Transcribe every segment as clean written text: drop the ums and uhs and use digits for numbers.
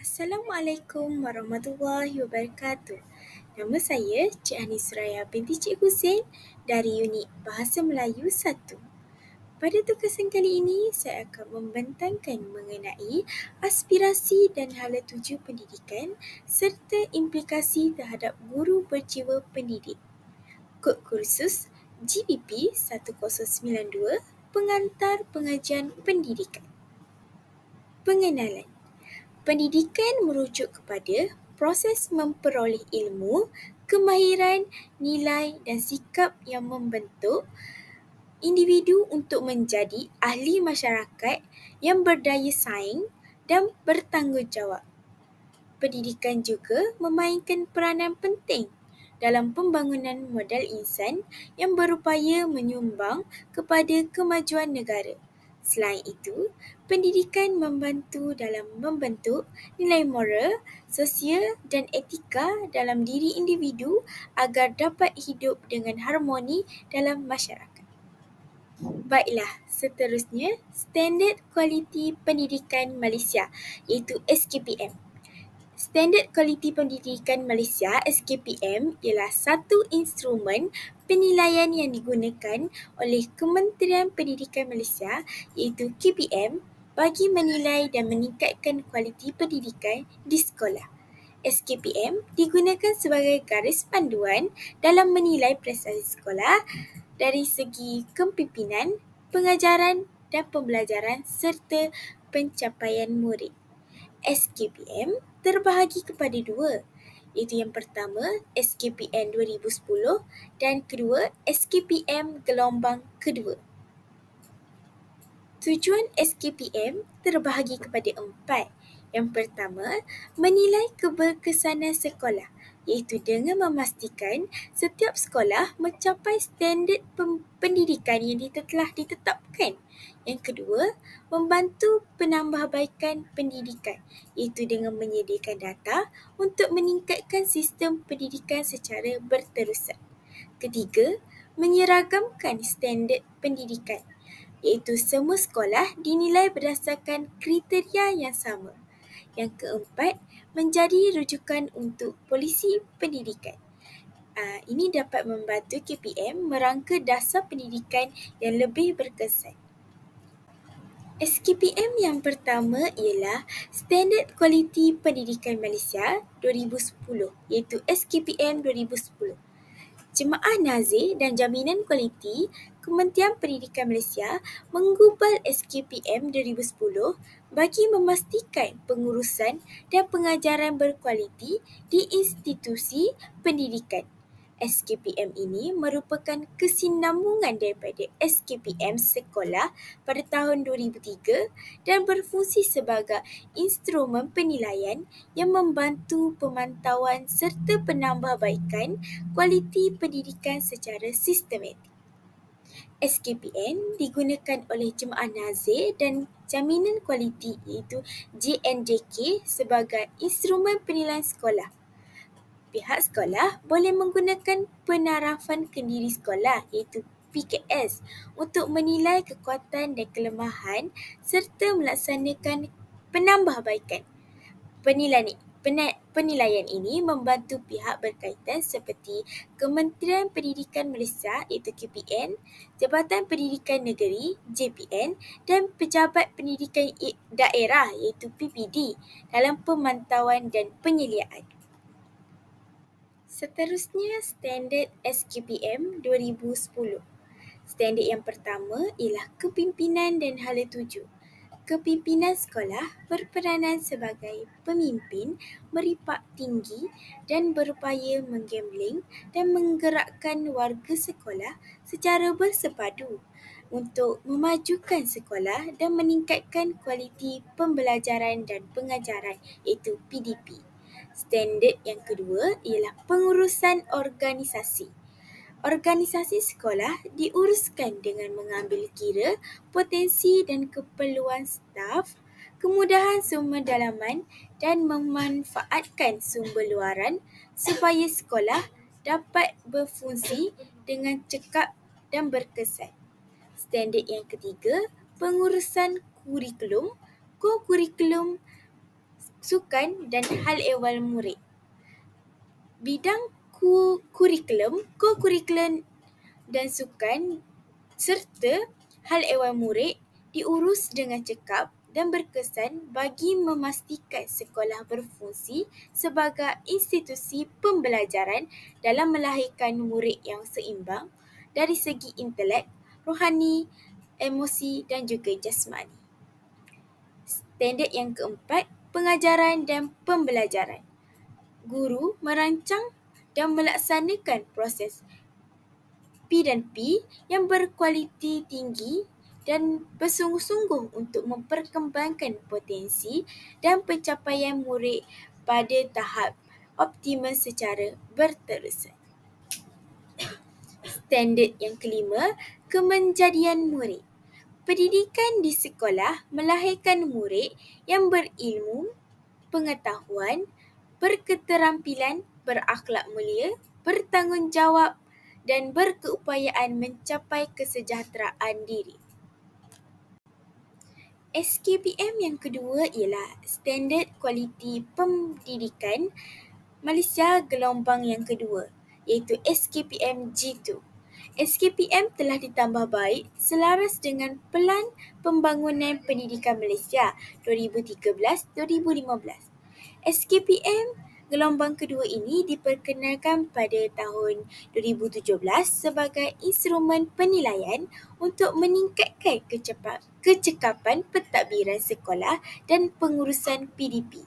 Assalamualaikum warahmatullahi wabarakatuh. Nama saya Cik Hani Suraya binti Cik Hussein dari unit Bahasa Melayu 1. Pada tugasan kali ini, saya akan membentangkan mengenai aspirasi dan hala tuju pendidikan serta implikasi terhadap guru berjiwa pendidik. Kod kursus GBP 1092 Pengantar Pengajian Pendidikan. Pengenalan. Pendidikan merujuk kepada proses memperoleh ilmu, kemahiran, nilai dan sikap yang membentuk individu untuk menjadi ahli masyarakat yang berdaya saing dan bertanggungjawab. Pendidikan juga memainkan peranan penting dalam pembangunan modal insan yang berupaya menyumbang kepada kemajuan negara. Selain itu, pendidikan membantu dalam membentuk nilai moral, sosial dan etika dalam diri individu agar dapat hidup dengan harmoni dalam masyarakat. Baiklah, seterusnya Standard Kualiti Pendidikan Malaysia iaitu SKPM. Standard Kualiti Pendidikan Malaysia (SKPM) ialah satu instrumen penilaian yang digunakan oleh Kementerian Pendidikan Malaysia iaitu KPM bagi menilai dan meningkatkan kualiti pendidikan di sekolah. SKPM digunakan sebagai garis panduan dalam menilai prestasi sekolah dari segi kepimpinan, pengajaran dan pembelajaran serta pencapaian murid. SKPM terbahagi kepada dua, iaitu yang pertama SKPM 2010 dan kedua SKPM gelombang kedua. Tujuan SKPM terbahagi kepada 4. Yang pertama, menilai keberkesanan sekolah, iaitu dengan memastikan setiap sekolah mencapai standard pendidikan yang telah ditetapkan. Yang kedua, membantu penambahbaikan pendidikan, iaitu dengan menyediakan data untuk meningkatkan sistem pendidikan secara berterusan. Ketiga, menyeragamkan standard pendidikan, iaitu semua sekolah dinilai berdasarkan kriteria yang sama. Yang keempat, menjadi rujukan untuk polisi pendidikan. Ini dapat membantu KPM merangka dasar pendidikan yang lebih berkesan. SKPM yang pertama ialah Standard Kualiti Pendidikan Malaysia 2010 iaitu SKPM 2010. Jemaah Nazir dan Jaminan Kualiti Kementerian Pendidikan Malaysia menggubal SKPM 2010 bagi memastikan pengurusan dan pengajaran berkualiti di institusi pendidikan. SKPM ini merupakan kesinambungan daripada SKPM sekolah pada tahun 2003 dan berfungsi sebagai instrumen penilaian yang membantu pemantauan serta penambahbaikan kualiti pendidikan secara sistematik. SKPM digunakan oleh Jemaah Nazir dan Jaminan Kualiti iaitu JNJK sebagai instrumen penilaian sekolah. Pihak sekolah boleh menggunakan penarafan kendiri sekolah iaitu PKS untuk menilai kekuatan dan kelemahan serta melaksanakan penambahbaikan. Penilaian ini membantu pihak berkaitan seperti Kementerian Pendidikan Malaysia iaitu KPN, Jabatan Pendidikan Negeri JPN dan Pejabat Pendidikan Daerah iaitu PPD dalam pemantauan dan penyeliaan. Seterusnya Standard SKPM 2010. Standard yang pertama ialah kepimpinan dan hala tuju. Kepimpinan sekolah berperanan sebagai pemimpin meripak tinggi dan berupaya menggambling dan menggerakkan warga sekolah secara bersepadu untuk memajukan sekolah dan meningkatkan kualiti pembelajaran dan pengajaran iaitu PDP. Standard yang kedua ialah pengurusan organisasi. Organisasi sekolah diuruskan dengan mengambil kira potensi dan keperluan staf, kemudahan sumber dalaman dan memanfaatkan sumber luaran supaya sekolah dapat berfungsi dengan cekap dan berkesan. Standard yang ketiga, pengurusan kurikulum, ko-kurikulum sukan dan hal ehwal murid. Bidang kurikulum, ko-kurikulum dan sukan serta hal ehwal murid diurus dengan cekap dan berkesan bagi memastikan sekolah berfungsi sebagai institusi pembelajaran dalam melahirkan murid yang seimbang dari segi intelek, rohani, emosi dan juga jasmani. Standard yang keempat, pengajaran dan pembelajaran. Guru merancang dan melaksanakan proses P&P yang berkualiti tinggi dan bersungguh-sungguh untuk memperkembangkan potensi dan pencapaian murid pada tahap optimum secara berterusan. Standard yang kelima, kemenjadian murid. Pendidikan di sekolah melahirkan murid yang berilmu, pengetahuan, berketerampilan, berakhlak mulia, bertanggungjawab dan berkeupayaan mencapai kesejahteraan diri. SKPM yang kedua ialah Standard Kualiti Pendidikan Malaysia gelombang yang kedua, iaitu SKPM G2. SKPM telah ditambah baik selaras dengan Pelan Pembangunan Pendidikan Malaysia 2013-2015. SKPM gelombang kedua ini diperkenalkan pada tahun 2017 sebagai instrumen penilaian untuk meningkatkan kecekapan pentadbiran sekolah dan pengurusan PDP.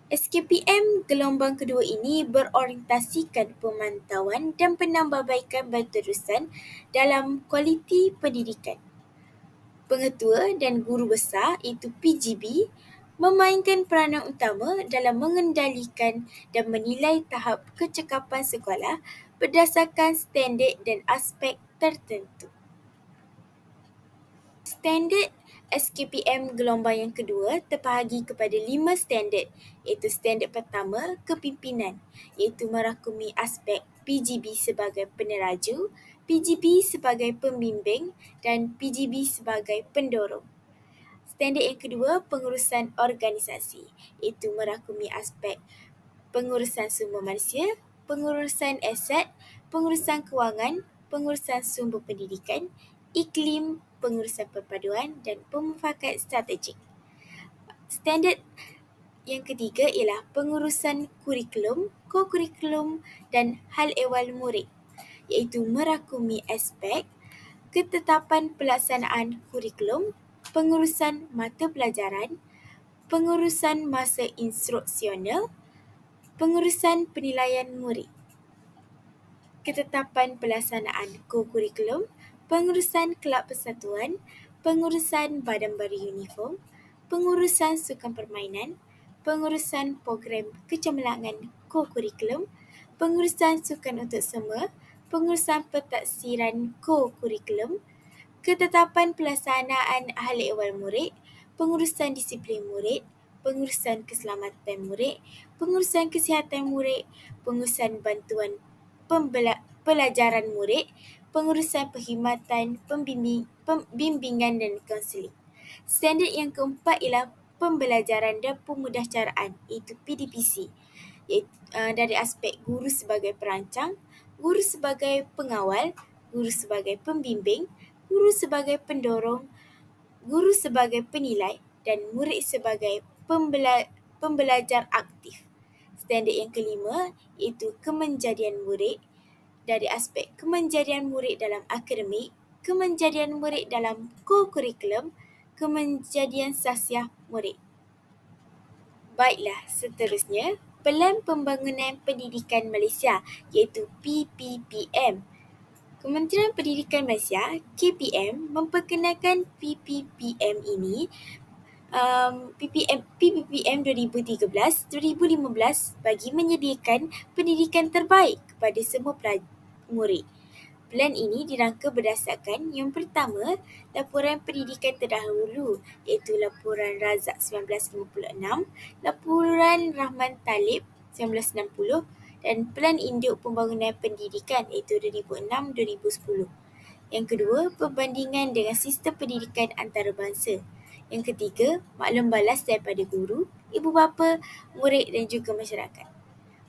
SKPM gelombang kedua ini berorientasikan pemantauan dan penambahbaikan berterusan dalam kualiti pendidikan. Pengetua dan guru besar iaitu PGB memainkan peranan utama dalam mengendalikan dan menilai tahap kecekapan sekolah berdasarkan standard dan aspek tertentu. Standard SKPM gelombang yang kedua terbahagi kepada 5 standard, iaitu standard pertama, kepimpinan, iaitu merakumi aspek PGB sebagai peneraju, PGB sebagai pembimbing dan PGB sebagai pendorong. Standard yang kedua, pengurusan organisasi, iaitu merakumi aspek pengurusan sumber manusia, pengurusan aset, pengurusan kewangan, pengurusan sumber pendidikan, iklim, pengurusan perpaduan dan pemufakat strategik. Standard yang ketiga ialah pengurusan kurikulum, ko-kurikulum dan hal ehwal murid, iaitu merakumi aspek ketetapan pelaksanaan kurikulum, pengurusan mata pelajaran, pengurusan masa instruksional, pengurusan penilaian murid, ketetapan pelaksanaan ko-kurikulum, pengurusan kelab persatuan, pengurusan badan baru uniform, pengurusan sukan permainan, pengurusan program kecemerlangan ko-kurikulum, pengurusan sukan untuk semua, pengurusan pentaksiran ko-kurikulum, ketetapan pelaksanaan hal ehwal murid, pengurusan disiplin murid, pengurusan keselamatan murid, pengurusan kesihatan murid, pengurusan bantuan pelajaran murid, pengurusan perkhidmatan, bimbingan dan kaunseling. Standard yang keempat ialah pembelajaran dan pemudahcaraan, iaitu PDPC, dari aspek guru sebagai perancang, guru sebagai pengawal, guru sebagai pembimbing, guru sebagai pendorong, guru sebagai penilai dan murid sebagai pembelajar aktif. Standard yang kelima iaitu kemenjadian murid, dari aspek kemenjadian murid dalam akademik, kemenjadian murid dalam ko-kurikulum, kemenjadian sahsiah murid. Baiklah, seterusnya Pelan Pembangunan Pendidikan Malaysia iaitu PPPM. Kementerian Pendidikan Malaysia KPM memperkenalkan PPPM ini PPPM 2013-2015 bagi menyediakan pendidikan terbaik kepada semua murid. Pelan ini dirangka berdasarkan yang pertama, laporan pendidikan terdahulu iaitu laporan Razak 1956, laporan Rahman Talib 1960 dan Pelan Induk Pembangunan Pendidikan iaitu 2006-2010. Yang kedua, perbandingan dengan sistem pendidikan antarabangsa Yang ketiga, maklum balas daripada guru, ibu bapa, murid dan juga masyarakat.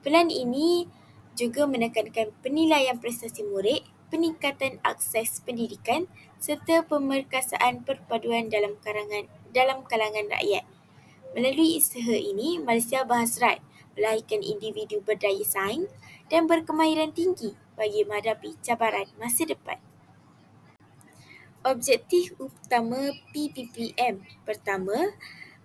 Pelan ini juga menekankan penilaian prestasi murid, peningkatan akses pendidikan serta pemerkasaan perpaduan dalam kalangan rakyat. Melalui usaha ini, Malaysia berhasrat melahirkan individu berdaya saing dan berkemahiran tinggi bagi menghadapi cabaran masa depan. Objektif utama PPPM. Pertama,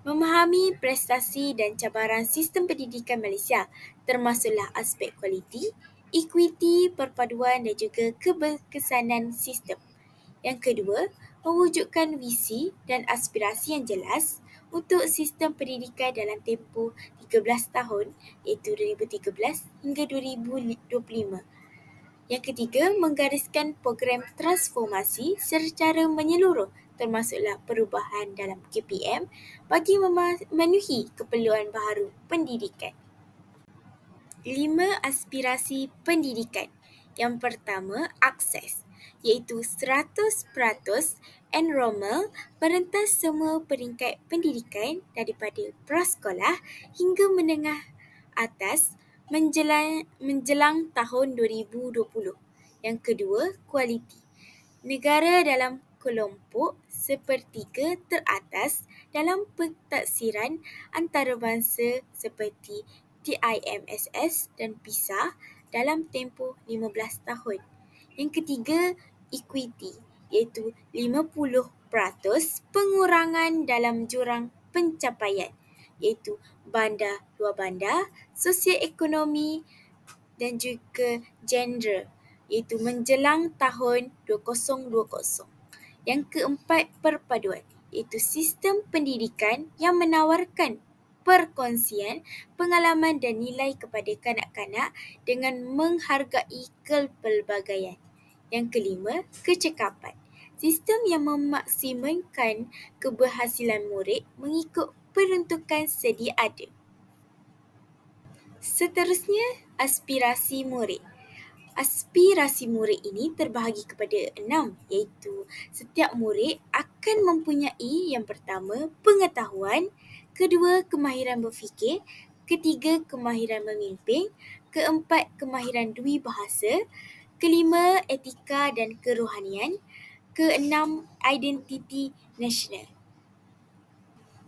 memahami prestasi dan cabaran sistem pendidikan Malaysia, termasuklah aspek kualiti, equity, perpaduan dan juga keberkesanan sistem. Yang kedua, mewujudkan visi dan aspirasi yang jelas untuk sistem pendidikan dalam tempoh 13 tahun iaitu 2013 hingga 2025. Yang ketiga, menggariskan program transformasi secara menyeluruh termasuklah perubahan dalam KPM bagi memenuhi keperluan baharu pendidikan. 5 aspirasi pendidikan. Yang pertama, akses, iaitu 100% enrollment merentas semua peringkat pendidikan daripada prasekolah hingga menengah atas menjelang tahun 2020. Yang kedua, kualiti. Negara dalam kelompok sepertiga teratas dalam pentaksiran antarabangsa seperti TIMSS dan PISA dalam tempoh 15 tahun. Yang ketiga, equity, iaitu 50% pengurangan dalam jurang pencapaian, iaitu bandar, luar bandar, sosioekonomi dan juga gender, iaitu menjelang tahun 2020. Yang keempat, perpaduan, iaitu sistem pendidikan yang menawarkan perkongsian pengalaman dan nilai kepada kanak-kanak dengan menghargai kepelbagaian. Yang kelima, kecekapan, sistem yang memaksimumkan keberhasilan murid mengikut peruntukan sedia ada. Seterusnya, aspirasi murid. Aspirasi murid ini terbahagi kepada 6, iaitu setiap murid akan mempunyai yang pertama, pengetahuan, kedua, kemahiran berfikir, ketiga, kemahiran memimpin, keempat, kemahiran dui bahasa, kelima, etika dan kerohanian, keenam, identiti nasional.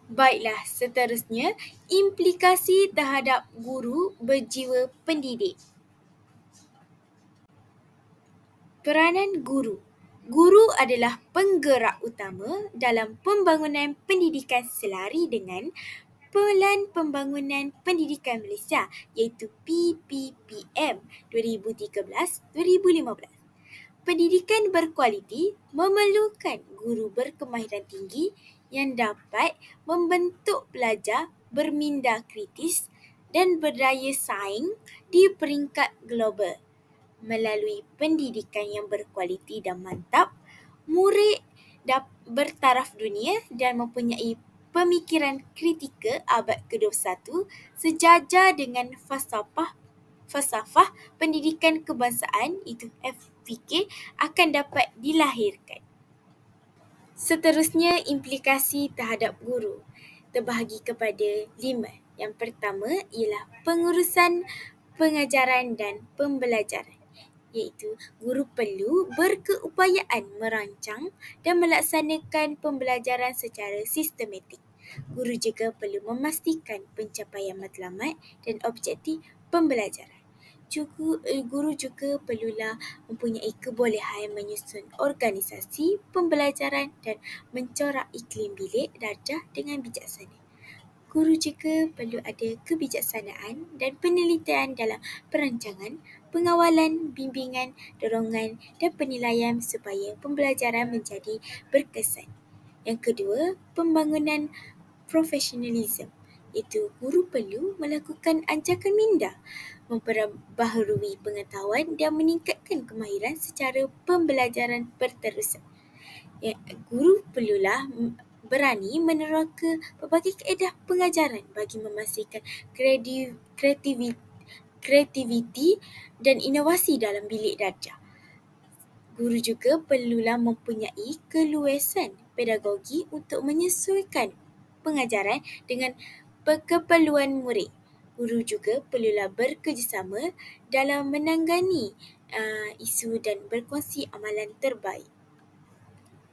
Baiklah, seterusnya, implikasi terhadap guru berjiwa pendidik. Peranan guru. Guru adalah penggerak utama dalam pembangunan pendidikan selari dengan Pelan Pembangunan Pendidikan Malaysia iaitu PPPM 2013-2015. Pendidikan berkualiti memerlukan guru berkemahiran tinggi yang dapat membentuk pelajar berminda kritis dan berdaya saing di peringkat global. Melalui pendidikan yang berkualiti dan mantap, murid bertaraf dunia dan mempunyai pemikiran kritikal abad ke-21 sejajar dengan falsafah pendidikan kebangsaan itu FPK akan dapat dilahirkan. Seterusnya, implikasi terhadap guru terbahagi kepada 5. Yang pertama ialah pengurusan pengajaran dan pembelajaran, iaitu guru perlu berkeupayaan merancang dan melaksanakan pembelajaran secara sistematik. Guru juga perlu memastikan pencapaian matlamat dan objektif pembelajaran. Guru juga perlulah mempunyai kebolehan menyusun organisasi pembelajaran dan mencorak iklim bilik darjah dengan bijaksana. Guru juga perlu ada kebijaksanaan dan penelitian dalam perancangan, pengawalan, bimbingan, dorongan dan penilaian supaya pembelajaran menjadi berkesan. Yang kedua, pembangunan profesionalisme. Itu guru perlu melakukan anjakan minda, memperbaharui pengetahuan dan meningkatkan kemahiran secara pembelajaran berterusan. Guru perlulah berani meneroka pelbagai kaedah pengajaran bagi memastikan kreativiti dan inovasi dalam bilik darjah. Guru juga perlulah mempunyai keluasan pedagogi untuk menyesuaikan pengajaran dengan keperluan murid. Guru juga perlulah bekerjasama dalam menangani isu dan berkongsi amalan terbaik.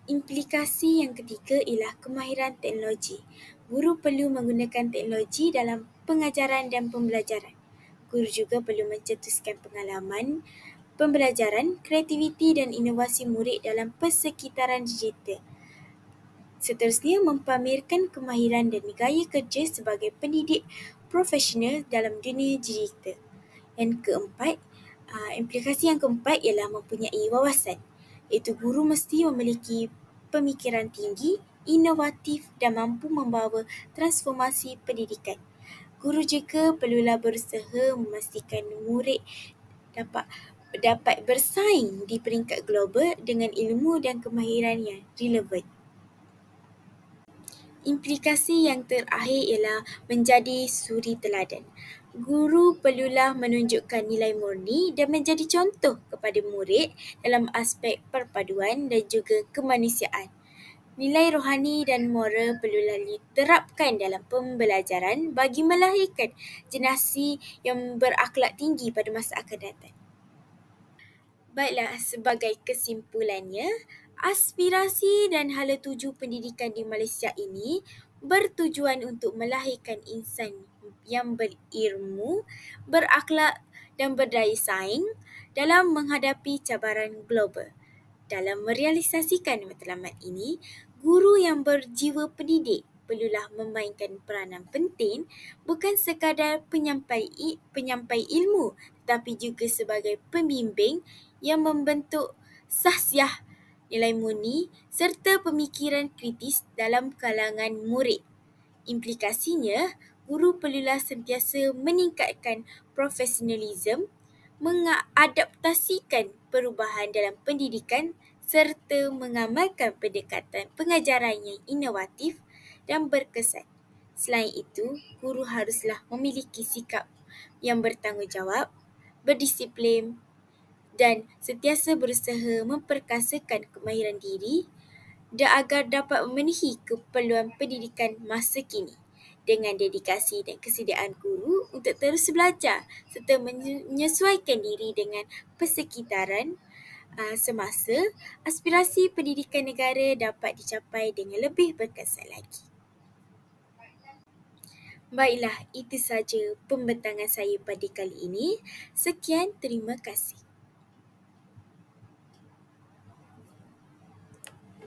Implikasi yang ketiga ialah kemahiran teknologi. Guru perlu menggunakan teknologi dalam pengajaran dan pembelajaran. Guru juga perlu mencetuskan pengalaman pembelajaran, kreativiti dan inovasi murid dalam persekitaran digital. Seterusnya, mempamerkan kemahiran dan gaya kerja sebagai pendidik profesional dalam dunia digital. Implikasi yang keempat ialah mempunyai wawasan, iaitu guru mesti memiliki pemikiran tinggi, inovatif dan mampu membawa transformasi pendidikan. Guru juga perlulah berusaha memastikan murid dapat bersaing di peringkat global dengan ilmu dan kemahiran yang relevan. Implikasi yang terakhir ialah menjadi suri teladan. Guru perlulah menunjukkan nilai murni dan menjadi contoh kepada murid dalam aspek perpaduan dan juga kemanusiaan. Nilai rohani dan moral perlulah diterapkan dalam pembelajaran bagi melahirkan generasi yang berakhlak tinggi pada masa akan datang. Baiklah, sebagai kesimpulannya, aspirasi dan hala tuju pendidikan di Malaysia ini bertujuan untuk melahirkan insan yang berilmu, berakhlak dan berdaya saing dalam menghadapi cabaran global. Dalam merealisasikan matlamat ini, guru yang berjiwa pendidik perlulah memainkan peranan penting bukan sekadar penyampai ilmu tetapi juga sebagai pembimbing yang membentuk sahsiah nilai murni serta pemikiran kritis dalam kalangan murid. Implikasinya, guru perlulah sentiasa meningkatkan profesionalisme, mengadaptasikan perubahan dalam pendidikan serta mengamalkan pendekatan pengajaran yang inovatif dan berkesan. Selain itu, guru haruslah memiliki sikap yang bertanggungjawab, berdisiplin dan sentiasa berusaha memperkasakan kemahiran diri dan agar dapat memenuhi keperluan pendidikan masa kini. Dengan dedikasi dan kesediaan guru untuk terus belajar serta menyesuaikan diri dengan persekitaran semasa, aspirasi pendidikan negara dapat dicapai dengan lebih berkesan lagi. Baiklah, itu saja pembentangan saya pada kali ini. Sekian, terima kasih.